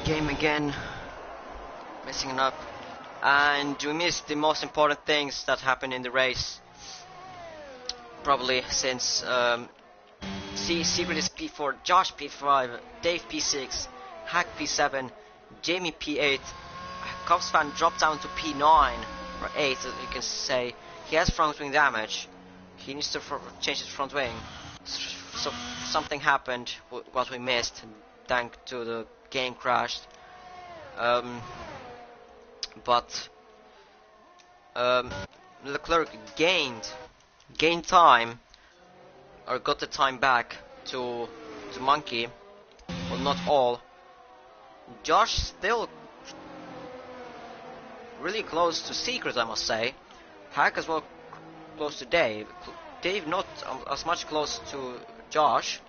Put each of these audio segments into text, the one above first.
game again, messing it up, and we missed the most important things that happened in the race. Probably since Secret is P4, Josh P5, Dave P6, Hack P7, Jamie P8, Cops fan dropped down to P9 or 8, as you can say. He has front wing damage. He needs to change his front wing. So something happened, what we missed, thanks to the game crashed. But Leclerc gained time, or got the time back to Monkey. Well, not all. Josh still really close to Secret, I must say. Hack as well close to Dave. Dave not as much close to Josh.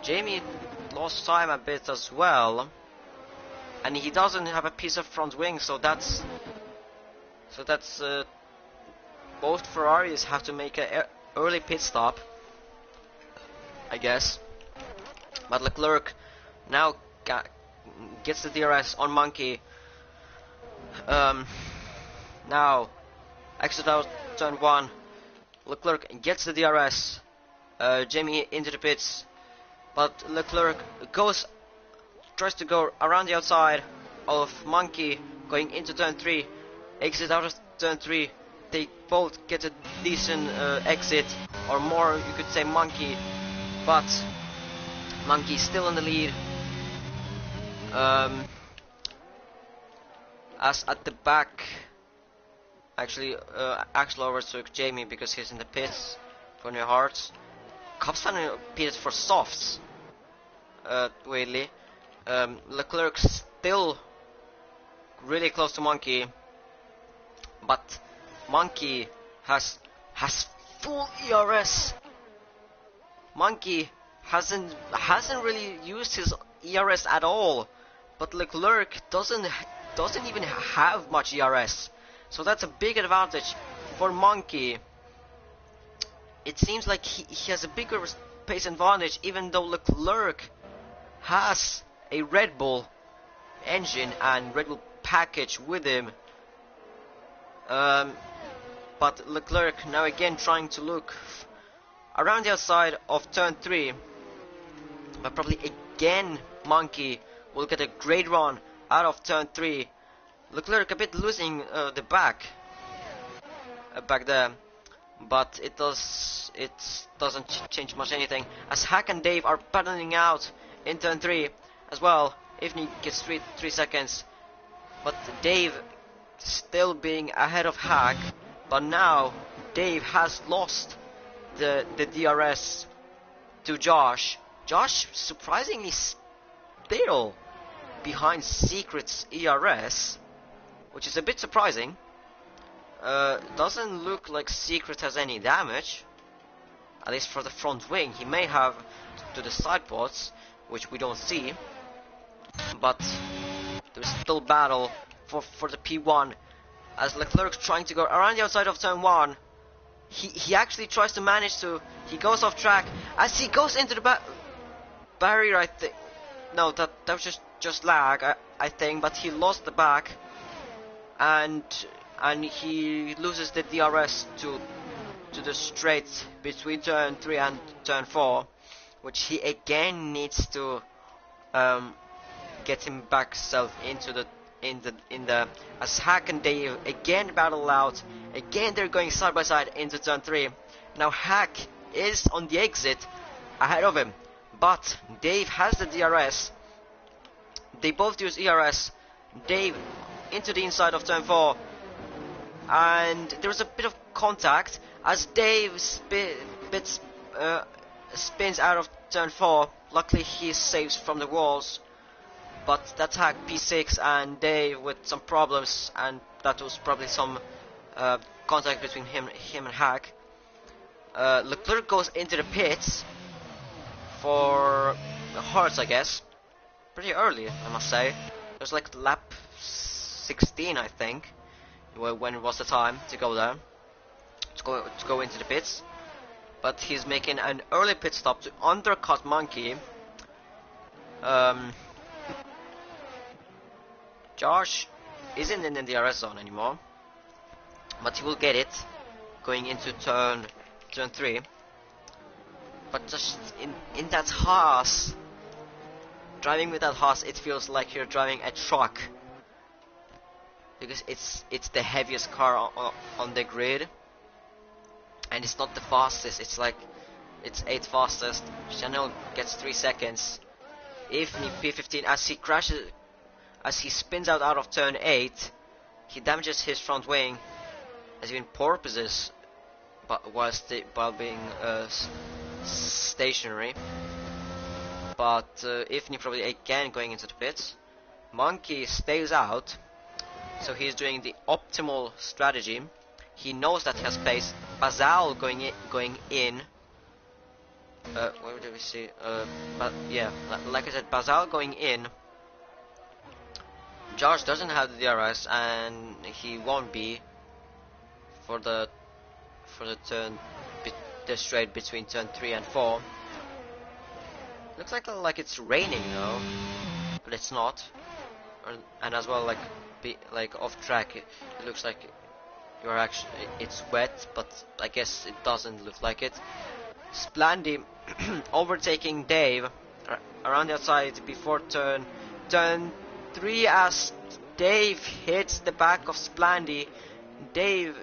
Jamie lost time a bit as well, and he doesn't have a piece of front wing, so that's both Ferraris have to make an early pit stop, I guess. But Leclerc now gets the DRS on Monkey. Now exit out turn 1. Leclerc gets the DRS. Jamie into the pits, but Leclerc tries to go around the outside of Monkey, going into turn 3. Exit out of turn 3. They both get a decent exit, or more, you could say Monkey, but Monkey still in the lead. As at the back, actually, Axel overtook Jamie because he's in the pits for New Hearts. Cops fan pitted for softs, weirdly. Leclerc still really close to Monkey, but Monkey has full ERS. Monkey hasn't really used his ERS at all, but Leclerc doesn't even have much ERS, so that's a big advantage for Monkey. It seems like he has a bigger pace advantage, even though Leclerc has a Red Bull engine and Red Bull package with him. But Leclerc now again trying to look around the outside of turn 3, but probably again Monkey will get a great run out of turn 3. Leclerc a bit losing the back there, but it doesn't change much anything, as Hack and Dave are battling out in turn 3 as well. Ifni gets 3 seconds, but Dave still being ahead of Hack, but now Dave has lost the DRS to Josh. Josh surprisingly still behind Secret's ERS, which is a bit surprising. Doesn't look like Secret has any damage, at least for the front wing. He may have to the side pods, which we don't see, but there's still battle for the P1, as Leclerc's trying to go around the outside of turn 1. He actually tries to manage to, he goes off track as he goes into the barrier, I think. No, that was just lag, I think, but he lost the back, and he loses the DRS to the straight between turn 3 and turn 4, which he again needs to get him back self into the as Hack and Dave again battle out. Again they're going side by side into turn 3. Now Hack is on the exit ahead of him, but Dave has the DRS. They both use ERS. Dave into the inside of turn 4, and there was a bit of contact as Dave spins out of turn 4. Luckily he saves from the walls, but that's Hack P6 and Dave with some problems, and that was probably some contact between him and Hack. Leclerc goes into the pits for Hearts, I guess. Pretty early, I must say. It was like lap 16, I think, when it was the time to go there, to go into the pits. But he's making an early pit stop to undercut Monkey. Josh isn't in the DRS zone anymore, but he will get it going into turn 3. But just in that Haas, driving with that Haas, it feels like you're driving a truck, because it's the heaviest car on the grid, and it's not the fastest. It's like it's 8th fastest. Chanel gets 3 seconds. Ifni P15, as he spins out of turn 8, he damages his front wing as he porpoises, but while being stationary. But Ifni probably again going into the pits. Monkey stays out, so he's doing the optimal strategy. He knows that he has pace. Basal going in. Where did we see? But yeah, like I said, Basal going in. Josh doesn't have the DRS, and he won't be for the straight between turn 3 and 4. Looks like it's raining though, but it's not. And as well, like off track, it looks like you're actually it's wet, but I guess it doesn't look like it. Splandy overtaking Dave around the outside before turn 3 as Dave hits the back of Splandy. Dave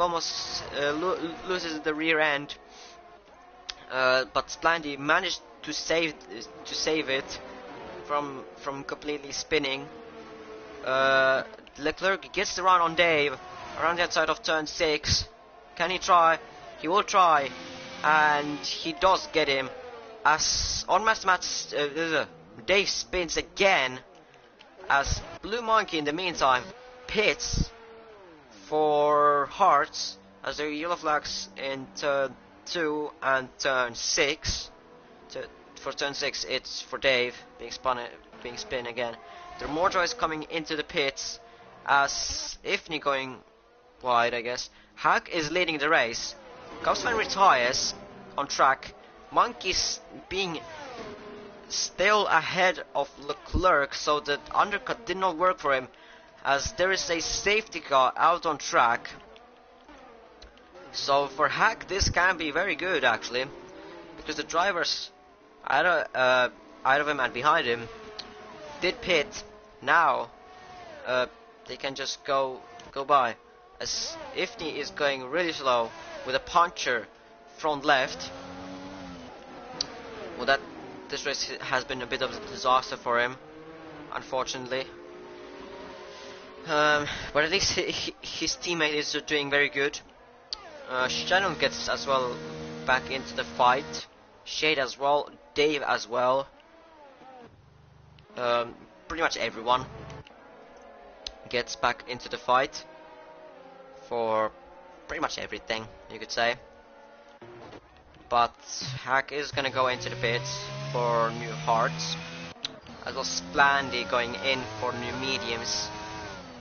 almost loses the rear end, but Splandy managed to save it from completely spinning. Leclerc gets the run on Dave around the outside of turn 6. Can he try? He will try, and he does get him. As on match, Dave spins again, as Blue Monkey in the meantime pits for Hearts, as there are yellow flags in turn 2 and turn 6. For turn 6 it's for Dave being spin again. There are more joys coming into the pits, as Ifni going wide, I guess. Hack is leading the race. Kaufman retires on track. Monkey's being still ahead of Leclerc, so the undercut did not work for him, as there is a safety car out on track. So for Hack this can be very good actually, because the drivers out of him and behind him did pit. Now they can just go by, as Ifni is going really slow with a puncher front left. Well, this race has been a bit of a disaster for him, unfortunately. But at least his teammate is doing very good. Shannon gets as well back into the fight. Shade as well, Dave as well. Pretty much everyone gets back into the fight for pretty much everything, you could say. But Hack is gonna go into the pits for new Hearts, as well as Splandy going in for new mediums.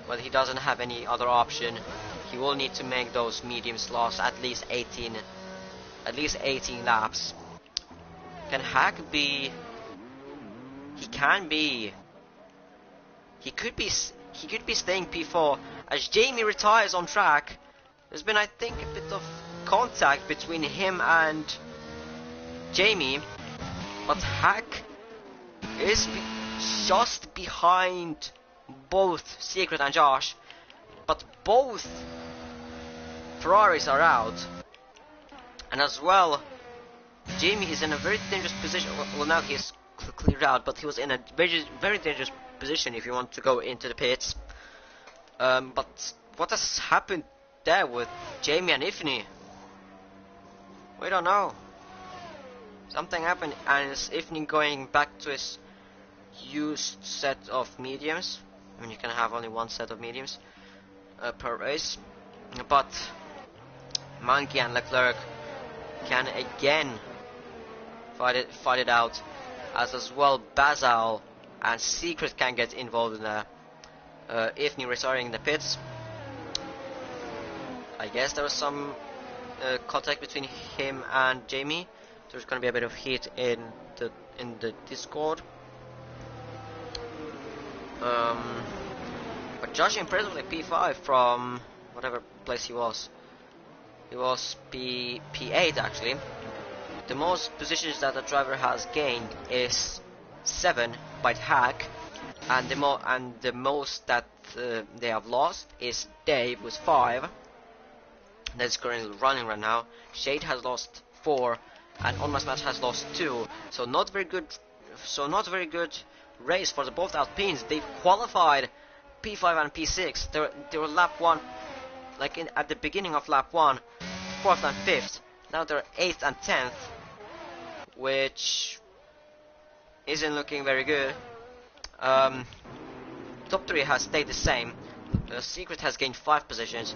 Well, he doesn't have any other option. He will need to make those mediums last at least 18 laps. Can Hack be? He could be staying P4 as Jamie retires on track. There's been, I think, a bit of contact between him and Jamie, but Hack is just behind both Secret and Josh, but both Ferraris are out, and as well Jamie is in a very dangerous position. Well, now he's cleared out, but he was in a very dangerous position if you want to go into the pits. But what has happened there with Jamie and Ifni? We don't know. Something happened, and is Ifni going back to his used set of mediums? I mean, you can have only one set of mediums per race. But Monkey and Leclerc can again fight it out, as well Basal and Secret can get involved in there. Ifni retiring in the pits. I guess there was some contact between him and Jamie. There's going to be a bit of heat in the Discord. Um, but Josh impressively P5 from whatever place he was. He was P8 actually. The most positions that a driver has gained is 7 by the hack, and the most that they have lost is Dave with 5. That's currently running right now. Shade has lost 4, and On My Smash has lost 2. So not very good. So not very good race for the both Alpines. They've qualified P5 and P6. They were lap 1, like at the beginning of lap 1, 4th and 5th. Now they're 8th and 10th, which isn't looking very good. Top 3 has stayed the same. Secret has gained 5 positions.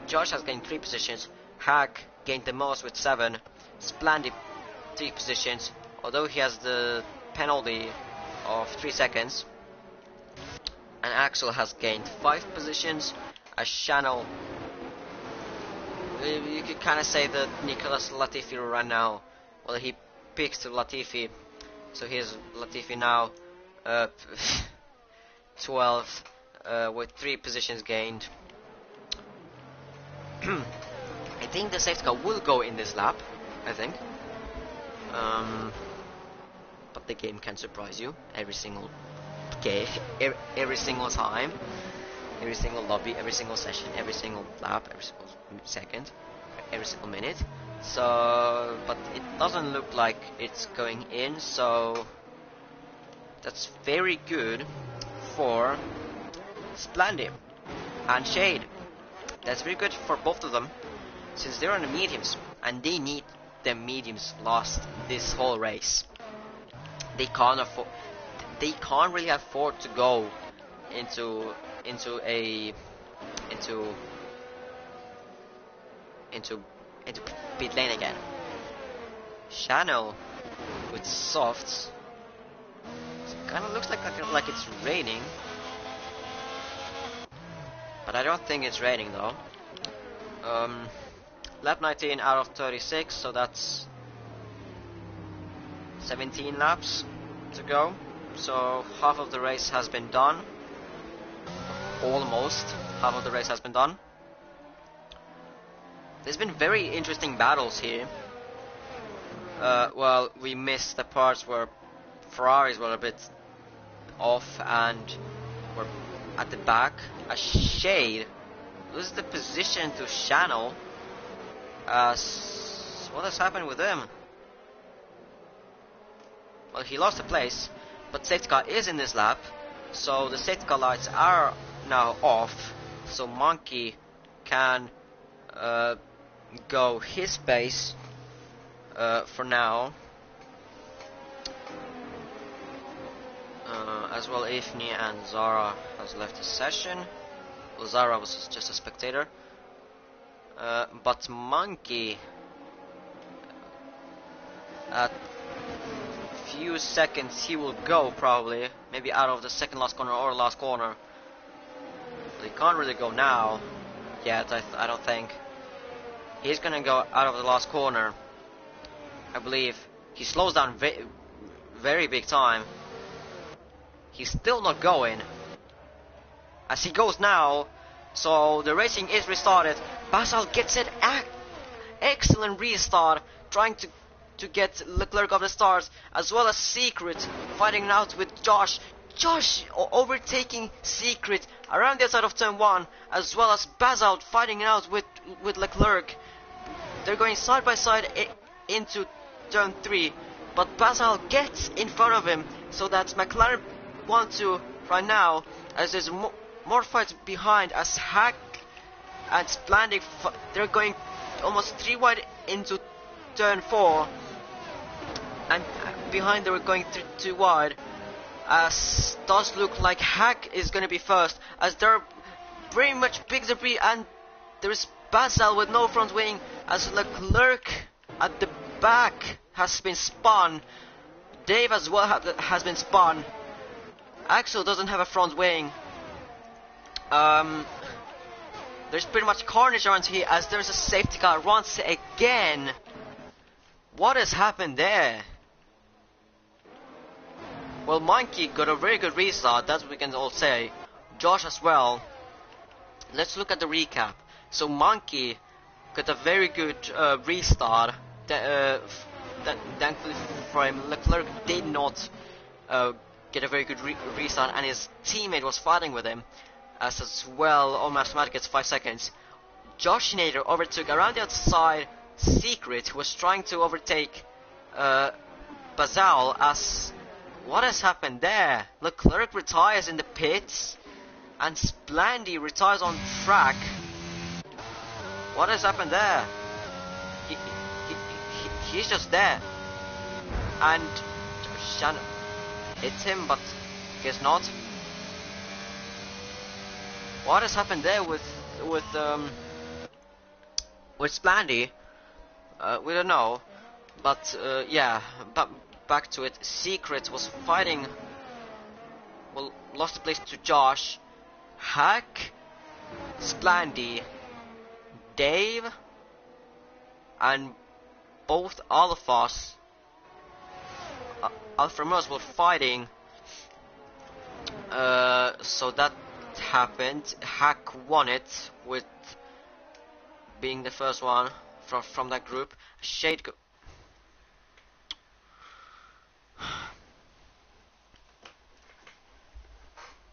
Josh has gained 3 positions. Hack gained the most with 7. Splendid 3 positions, although he has the penalty of 3 seconds. And Axel has gained 5 positions. As Channel, you could kind of say that Nicolas Latifi right now. Well, he picked Latifi, so here's Latifi now, 12th, with 3 positions gained. I think the safety car will go in this lap, I think. But the game can surprise you every single game, every single time, every single lobby, every single session, every single lap, every single second, every single minute. So, but it doesn't look like it's going in, so that's very good for Splendid and Shade. That's very good for both of them, since they're on the mediums, and they need the mediums last this whole race. They can't really afford to go into pit lane again. Channel with softs. It kind of looks like it's raining, but I don't think it's raining though. Lap 19 out of 36, so that's 17 laps to go. So half of the race has been done. Almost half of the race has been done. There's been very interesting battles here. Well, we missed the parts where Ferraris were a bit off and were at the back. A Shade loses the position to Channel. What has happened with him? Well, he lost a place, but safety car is in this lap, so the safety car lights are now off, so Monkey can go his pace for now. As well, Ifni and Zara has left the session. Well, Zara was just a spectator. But Monkey, at few seconds he will go probably, maybe out of the second last corner or last corner. But he can't really go now yet, I don't think. He's gonna go out of the last corner, I believe. He slows down very big time. He's still not going. As he goes now, so the racing is restarted. Basal gets an excellent restart, trying to get Leclerc off the stars, as well as Secret fighting out with Josh. Josh overtaking Secret around the outside of turn 1, as well as Basalt fighting out with Leclerc. They're going side by side into turn 3, but Basalt gets in front of him, so that McLaren 1-2 right now, as there's more fights behind, as Hack and Splendid, they're going almost 3 wide into turn 4, and behind they were going 2 wide, as does look like Hack is going to be first, as they're very much big debris, and there's Basal with no front wing, as Leclerc at the back has been spun. Dave as well has been spun. Axel doesn't have a front wing. There's pretty much carnage around here, as there's a safety car once again. What has happened there? Well, Monkey got a very good restart, that's what we can all say. Josh as well. Let's look at the recap. So Monkey got a very good restart. Thankfully for him, Leclerc did not get a very good restart, and his teammate was fighting with him as well. Almost automatic gets 5 seconds. Josh Nader overtook around the outside Secret, who was trying to overtake Bazal. As what has happened there? Leclerc retires in the pits, and Splandy retires on track. What has happened there? He's just there, and Shannon hits him, but guess not. What has happened there with Splandy? We don't know, but yeah. But back to it. Secret was fighting. Well, lost the place to Josh, Hack, Splandy, Dave, and both Alphas. Alfa Romeos were fighting. So that happened. Hack won it with being the first one from that group. Shade